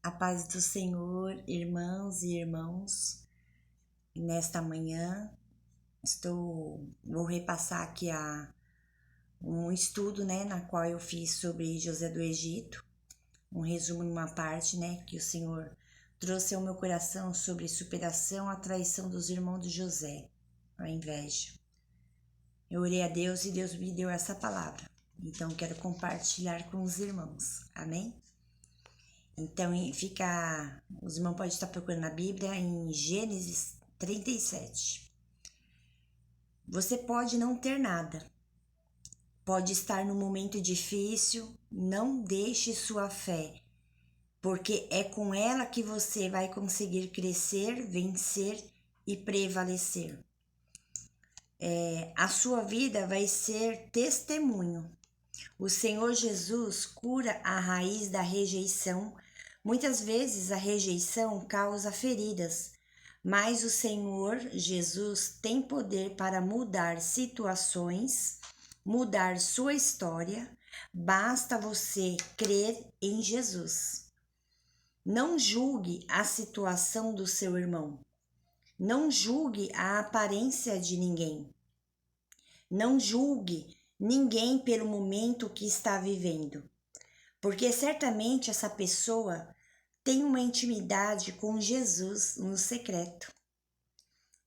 A paz do Senhor, irmãs e irmãos. Nesta manhã vou repassar aqui um estudo, na qual eu fiz sobre José do Egito, um resumo numa parte, que o Senhor trouxe ao meu coração sobre superação, a traição dos irmãos de José, a inveja. Eu orei a Deus e Deus me deu essa palavra, então quero compartilhar com os irmãos, amém? Então, os irmãos podem estar procurando na Bíblia em Gênesis 37. Você pode não ter nada, pode estar num momento difícil, não deixe sua fé, porque é com ela que você vai conseguir crescer, vencer e prevalecer. A sua vida vai ser testemunho. O Senhor Jesus cura a raiz da rejeição. Muitas vezes a rejeição causa feridas, mas o Senhor Jesus tem poder para mudar situações, mudar sua história. Basta você crer em Jesus. Não julgue a situação do seu irmão. Não julgue a aparência de ninguém. Não julgue ninguém pelo momento que está vivendo, porque certamente essa pessoa tem uma intimidade com Jesus no secreto.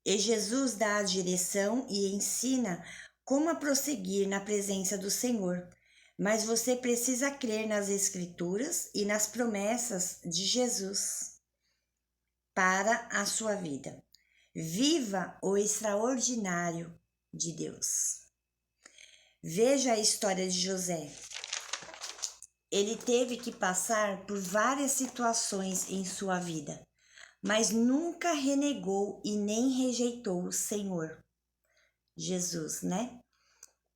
E Jesus dá a direção e ensina como a prosseguir na presença do Senhor, mas você precisa crer nas Escrituras e nas promessas de Jesus para a sua vida. Viva o extraordinário de Deus. Veja a história de José. Ele teve que passar por várias situações em sua vida, mas nunca renegou e nem rejeitou o Senhor Jesus,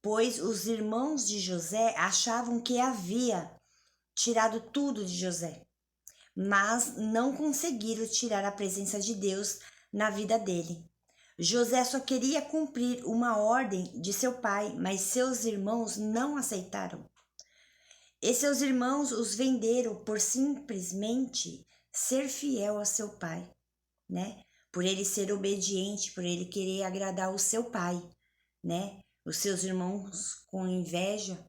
Pois os irmãos de José achavam que havia tirado tudo de José, mas não conseguiram tirar a presença de Deus na vida dele. José só queria cumprir uma ordem de seu pai, mas seus irmãos não aceitaram. E seus irmãos os venderam por simplesmente ser fiel a seu pai, Por ele ser obediente, por ele querer agradar o seu pai, Os seus irmãos com inveja,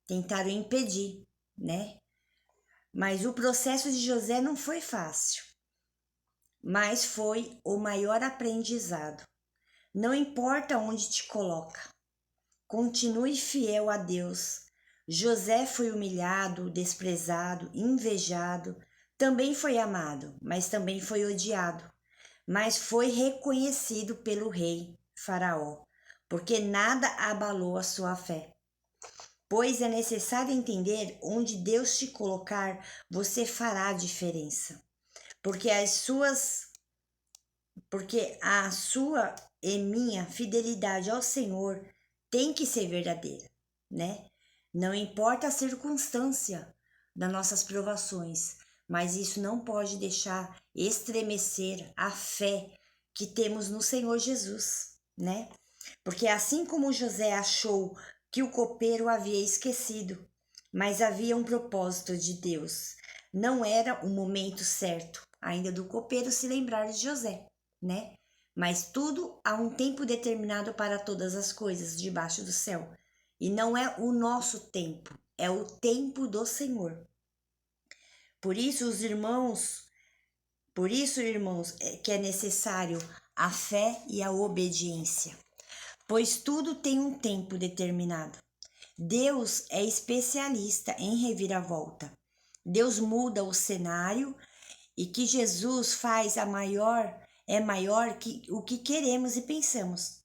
Tentaram impedir, Mas o processo de José não foi fácil. Mas foi o maior aprendizado. Não importa onde te coloca, continue fiel a Deus. José foi humilhado, desprezado, invejado, também foi amado, mas também foi odiado, mas foi reconhecido pelo rei Faraó, porque nada abalou a sua fé. Pois é necessário entender onde Deus te colocar, você fará a diferença. Porque a sua e minha fidelidade ao Senhor tem que ser verdadeira, Não importa a circunstância das nossas provações, mas isso não pode deixar estremecer a fé que temos no Senhor Jesus, Porque assim como José achou que o copeiro havia esquecido, mas havia um propósito de Deus, não era o momento certo ainda do copeiro se lembrar de José, Mas tudo há um tempo determinado para todas as coisas debaixo do céu. E não é o nosso tempo, é o tempo do Senhor. Por isso, irmãos, que é necessário a fé e a obediência. Pois tudo tem um tempo determinado. Deus é especialista em reviravolta. Deus muda o cenário e que Jesus faz é maior que o que queremos e pensamos.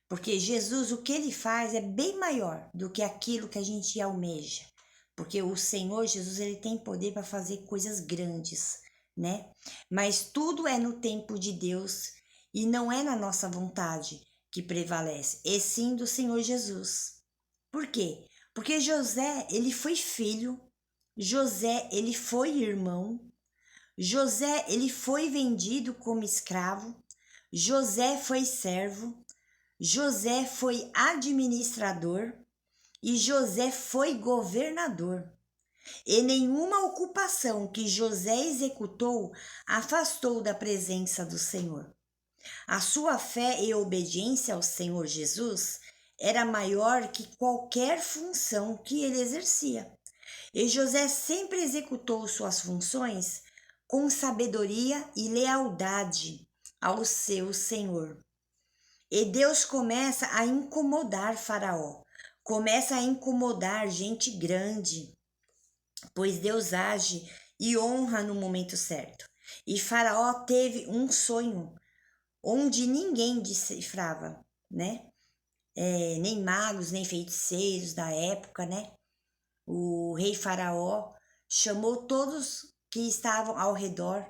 Porque Jesus, o que ele faz é bem maior do que aquilo que a gente almeja. Porque o Senhor Jesus, ele tem poder para fazer coisas grandes, Mas tudo é no tempo de Deus e não é na nossa vontade que prevalece, e sim do Senhor Jesus. Por quê? Porque José, ele foi filho, José, ele foi irmão, José, ele foi vendido como escravo, José foi servo, José foi administrador e José foi governador. e nenhuma ocupação que José executou afastou da presença do Senhor. A sua fé e obediência ao Senhor Jesus era maior que qualquer função que ele exercia. E José sempre executou suas funções com sabedoria e lealdade ao seu Senhor. E Deus começa a incomodar Faraó, começa a incomodar gente grande, pois Deus age e honra no momento certo. E Faraó teve um sonho onde ninguém decifrava, né? Nem magos, nem feiticeiros da época, né? O rei Faraó chamou todos que estavam ao redor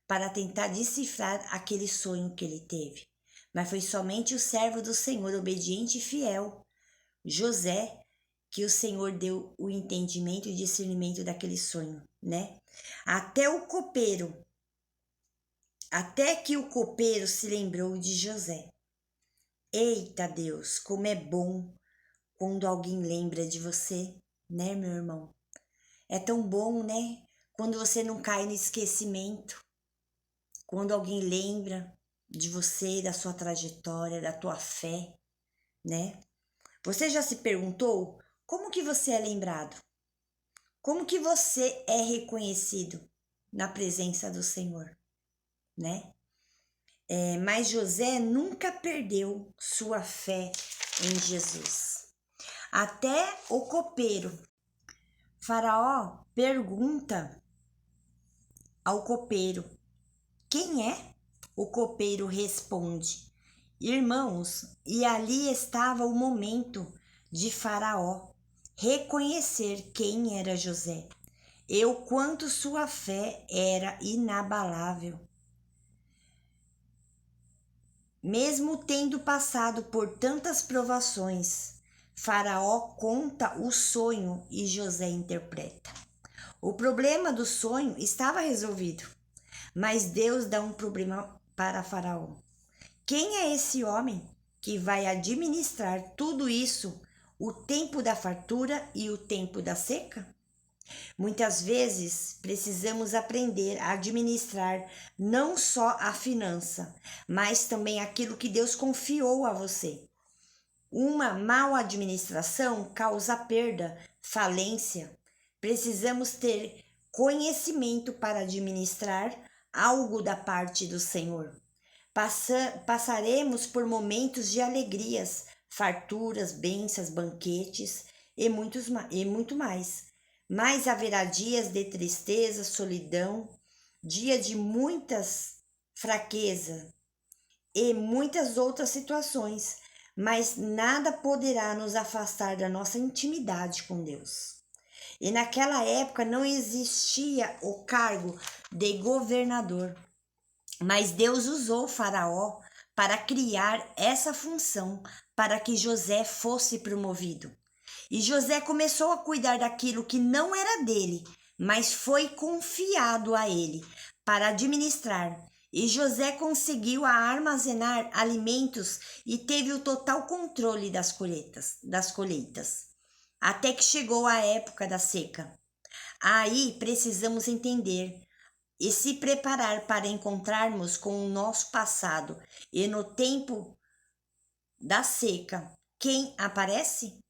para tentar decifrar aquele sonho que ele teve. Mas foi somente o servo do Senhor, obediente e fiel, José, que o Senhor deu o entendimento e discernimento daquele sonho, né? Até que o copeiro se lembrou de José. Eita Deus, como é bom quando alguém lembra de você, né, meu irmão? É tão bom, né? Quando você não cai no esquecimento, quando alguém lembra de você, da sua trajetória, da tua fé, né? Você já se perguntou como que você é lembrado? Como que você é reconhecido na presença do Senhor, né? Mas José nunca perdeu sua fé em Jesus. Até o copeiro. Faraó pergunta ao copeiro: quem é? O copeiro responde: irmãos, e ali estava o momento de Faraó reconhecer quem era José e o quanto sua fé era inabalável. Mesmo tendo passado por tantas provações, Faraó conta o sonho e José interpreta. O problema do sonho estava resolvido, mas Deus dá um problema para Faraó. Quem é esse homem que vai administrar tudo isso, o tempo da fartura e o tempo da seca? Muitas vezes precisamos aprender a administrar não só a finança, mas também aquilo que Deus confiou a você. Uma mal administração causa perda, falência. Precisamos ter conhecimento para administrar algo da parte do Senhor. Passaremos por momentos de alegrias, farturas, bênçãos, banquetes e muito mais. Mas haverá dias de tristeza, solidão, dia de muitas fraquezas e muitas outras situações, mas nada poderá nos afastar da nossa intimidade com Deus. E naquela época não existia o cargo de governador, mas Deus usou Faraó para criar essa função para que José fosse promovido. E José começou a cuidar daquilo que não era dele, mas foi confiado a ele para administrar. E José conseguiu armazenar alimentos e teve o total controle das colheitas, até que chegou a época da seca. Aí precisamos entender e se preparar para encontrarmos com o nosso passado. E no tempo da seca, quem aparece?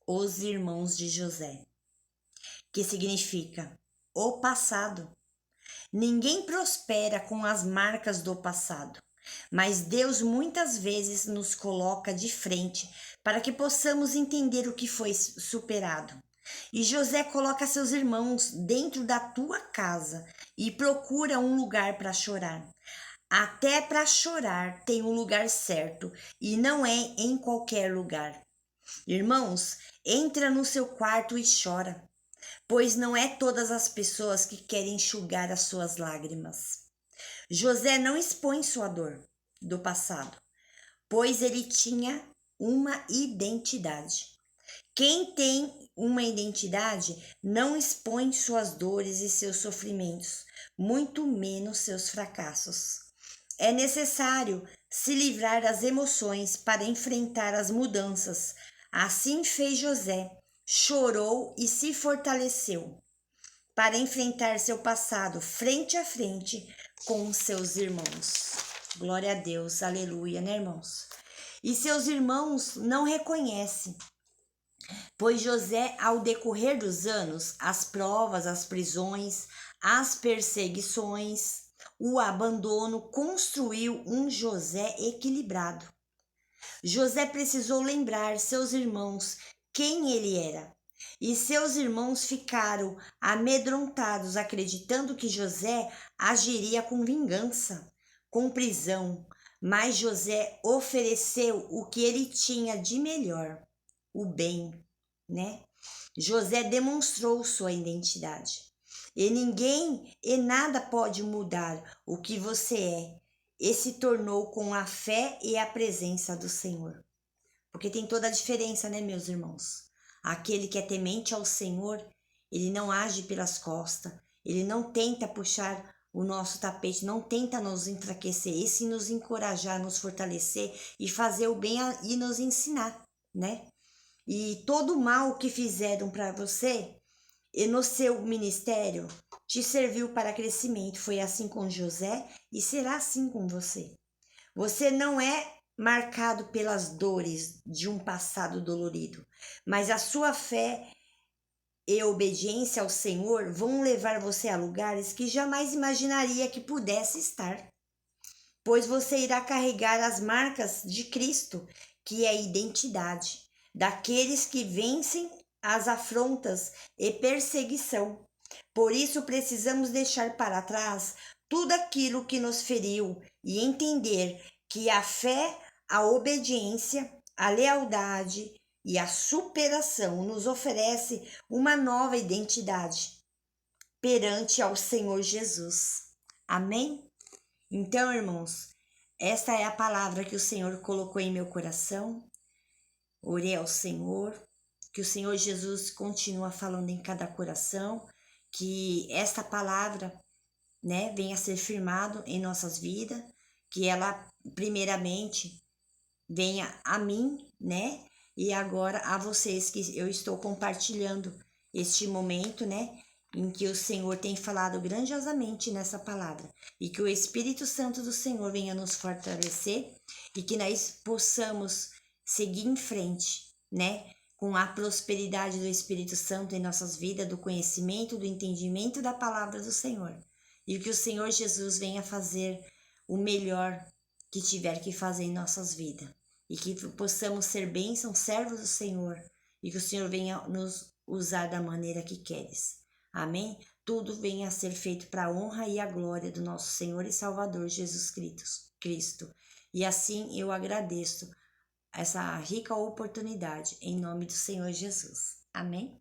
Os irmãos de José, que significa o passado. Ninguém prospera com as marcas do passado, mas Deus muitas vezes nos coloca de frente para que possamos entender o que foi superado. E José coloca seus irmãos dentro da tua casa e procura um lugar para chorar. Até para chorar tem um lugar certo e não é em qualquer lugar. Irmãos, entra no seu quarto e chora, pois não é todas as pessoas que querem enxugar as suas lágrimas. José não expõe sua dor do passado, pois ele tinha uma identidade. Quem tem uma identidade não expõe suas dores e seus sofrimentos, muito menos seus fracassos. É necessário se livrar das emoções para enfrentar as mudanças. Assim fez José. chorou e se fortaleceu para enfrentar seu passado frente a frente com seus irmãos. Glória a Deus, aleluia, né, irmãos? E seus irmãos não reconhecem, pois José, ao decorrer dos anos, as provas, as prisões, as perseguições, o abandono, construiu um José equilibrado. José precisou lembrar seus irmãos quem ele era. E seus irmãos ficaram amedrontados, acreditando que José agiria com vingança, com prisão. Mas José ofereceu o que ele tinha de melhor, o bem, né? José demonstrou sua identidade. E ninguém e nada pode mudar o que você é. E se tornou com a fé e a presença do Senhor. Porque tem toda a diferença, né, meus irmãos? Aquele que é temente ao Senhor, ele não age pelas costas, ele não tenta puxar o nosso tapete, não tenta nos enfraquecer, e sim nos encorajar, nos fortalecer e fazer o bem e nos ensinar, né? E todo o mal que fizeram para você e no seu ministério te serviu para crescimento. Foi assim com José e será assim com você. Você não é marcado pelas dores de um passado dolorido, mas a sua fé e obediência ao Senhor vão levar você a lugares que jamais imaginaria que pudesse estar, pois você irá carregar as marcas de Cristo, que é a identidade daqueles que vencem as afrontas e perseguição. Por isso precisamos deixar para trás tudo aquilo que nos feriu e entender que a fé, a obediência, a lealdade e a superação nos oferece uma nova identidade perante ao Senhor Jesus. Amém? Então, irmãos, esta é a palavra que o Senhor colocou em meu coração. Orei ao Senhor, que o Senhor Jesus continua falando em cada coração, que esta palavra, né, venha a ser firmado em nossas vidas, que ela primeiramente venha a mim, né, e agora a vocês que eu estou compartilhando este momento, né, em que o Senhor tem falado grandiosamente nessa palavra, e que o Espírito Santo do Senhor venha nos fortalecer e que nós possamos seguir em frente, né, com a prosperidade do Espírito Santo em nossas vidas, do conhecimento, do entendimento da palavra do Senhor. E que o Senhor Jesus venha fazer o melhor que tiver que fazer em nossas vidas. E que possamos ser bênçãos, servos do Senhor. E que o Senhor venha nos usar da maneira que queres. Amém? Tudo venha a ser feito para a honra e a glória do nosso Senhor e Salvador Jesus Cristo. E assim eu agradeço essa rica oportunidade em nome do Senhor Jesus. Amém?